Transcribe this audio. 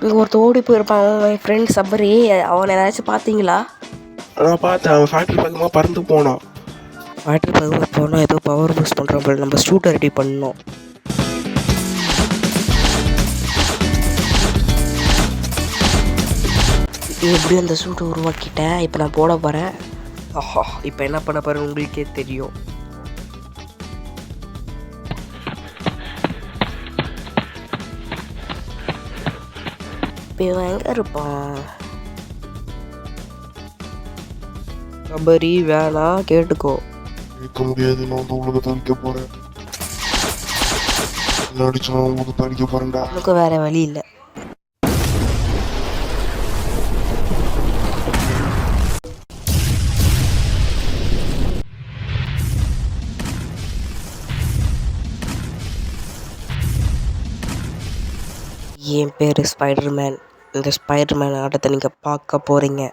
இங்கே ஒருத்த ஓடி போயிருப்பான், அவன் ஃப்ரெண்ட் சபரி. அவனை ஏதாச்சும் பார்த்தீங்களா? நான் பார்த்தேன், அவன் ஃபேக்ட்ரி பக்கமாக பறந்து போனான். ஃபேக்ட்ரி பக்கமாக போனால் ஏதோ பவர் பூஸ்ட் பண்ணுறோம் போல. நம்ம ஸ்டூட்டை ரெடி பண்ணோம். எப்படியும் அந்த சூட்டை உருவாக்கிட்டேன். இப்போ நான் போட போகிறேன். ஆஹா, இப்போ என்ன பண்ண போகிறேன்னு உங்களுக்கே தெரியும். இப்போ இவன் எங்கே இருப்பான்? சபரி வேணாம், கேட்டுக்கோ. கேட்க முடியாது, நான் வந்து உலகத்தை அழிக்க போகிறேன். என்ன அடிச்சு நான் உலகத்தை அழிக்க போகிறேன்டா. உனக்கு வேறு வழி இல்லை. என் பேர் ஸ்பைடர்மேன். இந்த ஸ்பைடர்மேன் ஆட்டத்தை நீங்கள் பார்க்க போகிறீங்க.